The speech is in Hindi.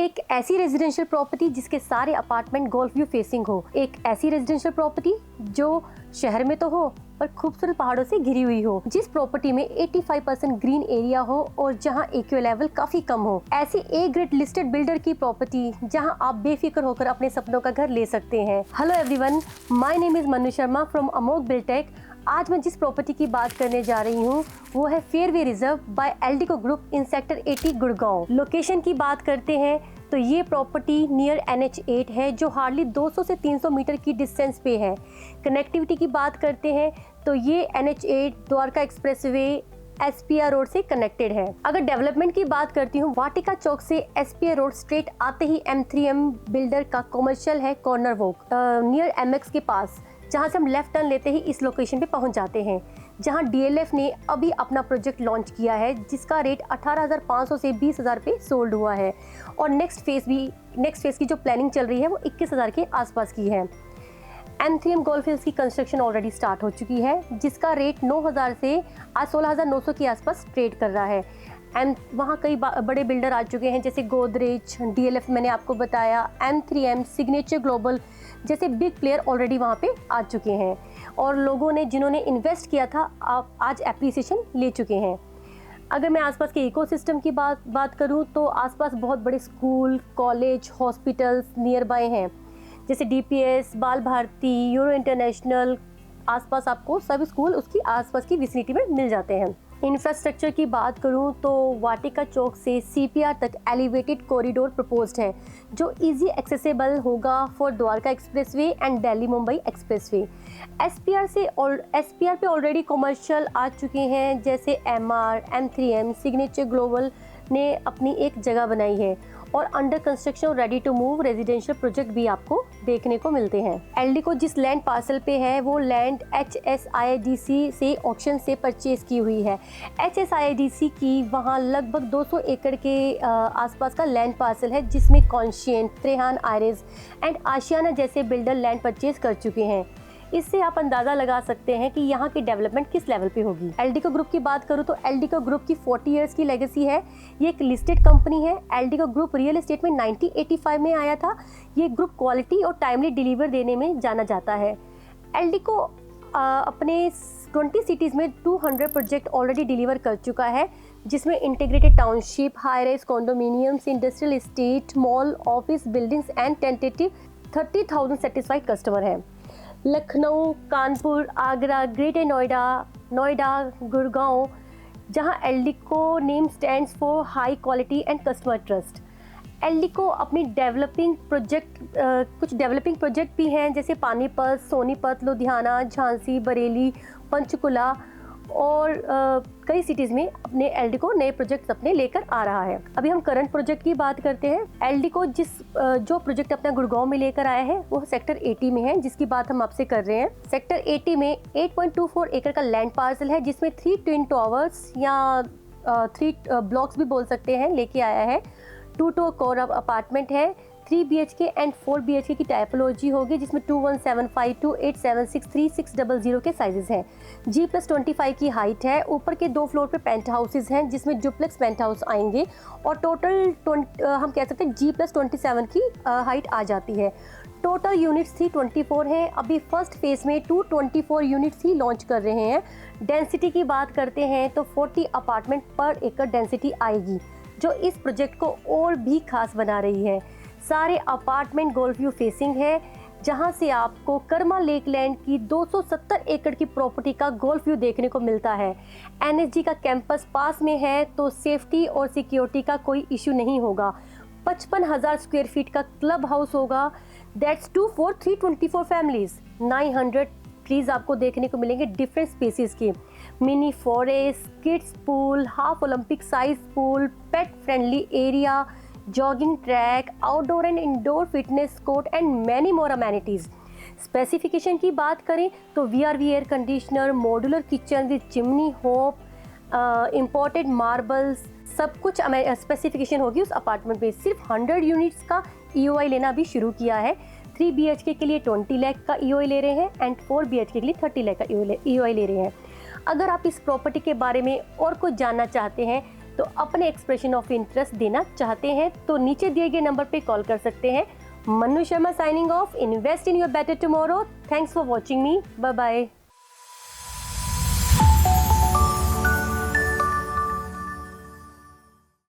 एक ऐसी रेजिडेंशियल प्रॉपर्टी जिसके सारे अपार्टमेंट गोल्फ व्यू फेसिंग हो, एक ऐसी रेजिडेंशियल प्रॉपर्टी जो शहर में तो हो पर खूबसूरत पहाड़ों से घिरी हुई हो, जिस प्रॉपर्टी में 85% ग्रीन एरिया हो और जहां एक्यू लेवल काफी कम हो। ऐसी ए ग्रेड लिस्टेड बिल्डर की प्रॉपर्टी जहां आप बेफिक्र होकर अपने सपनों का घर ले सकते हैं। Hello everyone, my name is Manu Sharma from Amogh Buildtech. आज मैं जिस प्रॉपर्टी की बात करने जा रही हूँ वो है fairway reserve by Eldeco group in sector 80 Gurgaon. Location की बात करते हैं तो ये प्रॉपर्टी नियर NH8 है जो हार्डली 200 से 300 मीटर की डिस्टेंस पे है। कनेक्टिविटी की बात करते हैं तो ये NH8 Dwarka expressway SPR road से कनेक्टेड है। अगर डेवलपमेंट की बात करती हूँ, वाटिका चौक से SPR रोड स्ट्रेट आते ही M3M बिल्डर का कॉमर्शियल है कॉर्नर वॉक नियर MX के पास, जहाँ से हम लेफ्ट टर्न लेते ही इस लोकेशन पे पहुँच जाते हैं, जहाँ DLF ने अभी अपना प्रोजेक्ट लॉन्च किया है जिसका रेट 18,500 से 20,000 पे सोल्ड हुआ है और नेक्स्ट फेज की जो प्लानिंग चल रही है वो 21,000 के आसपास की है। M3M गोल्फ हिल्स की कंस्ट्रक्शन ऑलरेडी स्टार्ट हो चुकी है जिसका रेट 9,000 से आज 16,900 के आसपास ट्रेड कर रहा है। वहाँ कई बड़े बिल्डर आ चुके हैं जैसे गोदरेज, DLF मैंने आपको बताया, M3M, सिग्नेचर ग्लोबल जैसे बिग प्लेयर ऑलरेडी वहाँ पे आ चुके हैं और लोगों ने जिन्होंने इन्वेस्ट किया था आज एप्रिसिएशन ले चुके हैं। अगर मैं आसपास के इकोसिस्टम की बात करूँ तो आसपास बहुत बड़े school, college, hospitals near by हैं जैसे DPS, बाल भारती, यूरो इंटरनेशनल। आसपास आपको सभी स्कूल उसकी आसपास की विसिनिटी में मिल जाते हैं। इंफ्रास्ट्रक्चर की बात करूं तो वाटिका चौक से CPR तक एलिवेटेड कॉरिडोर प्रपोज्ड है जो इजी एक्सेसिबल होगा for Dwarka expressway and Delhi Mumbai expressway. SPR पे ऑलरेडी कमर्शियल आ चुके हैं जैसे MR, M3M, सिग्नेचर ग्लोबल ने अपनी एक जगह बनाई है और under construction ready to move residential project भी आपको देखने को मिलते हैं। एल्डिको जिस लैंड पार्सल पे है वो लैंड HSIIDC से ऑक्शन से परचेज की हुई है। HSIIDC की वहाँ लगभग 200 एकड़ के आसपास का लैंड पार्सल है जिसमें कॉन्शियंट, त्रेहान आयरिस एंड आशियाना जैसे बिल्डर लैंड परचेज कर चुके हैं। इससे आप अंदाज़ा लगा सकते हैं कि यहाँ की डेवलपमेंट किस लेवल पे होगी। एल्डिको ग्रुप की बात करूँ तो एल्डिको ग्रुप की 40 इयर्स की लेगेसी है। ये एक लिस्टेड कंपनी है। एल्डिको ग्रुप रियल एस्टेट में 1985 में आया था। ये ग्रुप क्वालिटी और टाइमली डिलीवर देने में जाना जाता है। एल्डिको अपने 20 सिटीज़ में 200 प्रोजेक्ट ऑलरेडी डिलीवर कर चुका है जिसमें integrated township, high rise condominiums, industrial estate, mall, office buildings and tentative 30,000 satisfied customer हैं। लखनऊ, कानपुर, आगरा, ग्रेटर नोएडा, गुड़गांव, जहां Eldeco name stands for high quality and customer trust. Eldeco अपनी कुछ डेवलपिंग प्रोजेक्ट भी हैं जैसे पानीपत, सोनीपत, लुधियाना, झांसी, बरेली, पंचकुला और कई सिटीज़ में अपने एल्डिको नए प्रोजेक्ट्स अपने लेकर आ रहा है। अभी हम करंट प्रोजेक्ट की बात करते हैं। एल्डिको जो प्रोजेक्ट अपना गुड़गांव में लेकर आया है वो सेक्टर 80 में है जिसकी बात हम आपसे कर रहे हैं। सेक्टर 80 में 8.24 एकड़ का लैंड पार्सल है जिसमें 3 ट्विन टावर्स या 3 ब्लॉक्स भी बोल सकते हैं लेके आया है। 2 कोर अपार्टमेंट है। 3 BHK एंड 4 BHK की टाइपोलॉजी होगी जिसमें 2175, 876, 3600 के साइजेस हैं। G+25 की हाइट है। ऊपर के 2 फ्लोर पे पेंट हाउसेज हैं जिसमें डुप्लेक्स पेंट हाउस आएंगे और टोटल हम कह सकते हैं G+27 की हाइट आ जाती है। टोटल यूनिट्स 324 हैं। अभी फर्स्ट फेज में 224 यूनिट्स ही लॉन्च कर रहे हैं। डेंसिटी की बात करते हैं तो 40 अपार्टमेंट पर एकड़ डेंसिटी आएगी जो इस प्रोजेक्ट को और भी खास बना रही है। सारे अपार्टमेंट गोल्फ व्यू फेसिंग है जहां से आपको कर्मा लेक लैंड की 270 एकड़ की प्रॉपर्टी का गोल्फ व्यू देखने को मिलता है। NSG का कैंपस पास में है तो सेफ्टी और सिक्योरिटी का कोई इश्यू नहीं होगा। 55,000 स्क्वायर फीट का क्लब हाउस होगा। That's 2 for 324 families. 900 ट्रीज आपको देखने को मिलेंगे डिफरेंट स्पीसीज के। Mini forest, kids pool, half Olympic size pool, pet friendly area, jogging track, outdoor and indoor fitness court and many more amenities. Specification की बात करें तो VRV air conditioner, modular kitchen with chimney hope, imported marbles, सब कुछ स्पेसिफिकेशन होगी उस अपार्टमेंट में। सिर्फ 100 यूनिट्स का EOI लेना भी शुरू किया है। 3 BHK के लिए 20 लाख का EOI ले रहे हैं एंड 4 BHK के लिए 30 लाख का EOI ले रहे हैं। अगर आप इस प्रॉपर्टी के बारे में और कुछ जानना चाहते हैं तो अपने एक्सप्रेशन ऑफ इंटरेस्ट देना चाहते हैं तो नीचे दिए गए नंबर पे कॉल कर सकते हैं। Manu Sharma signing off. Invest in your better tomorrow. Thanks for watching me. Bye bye.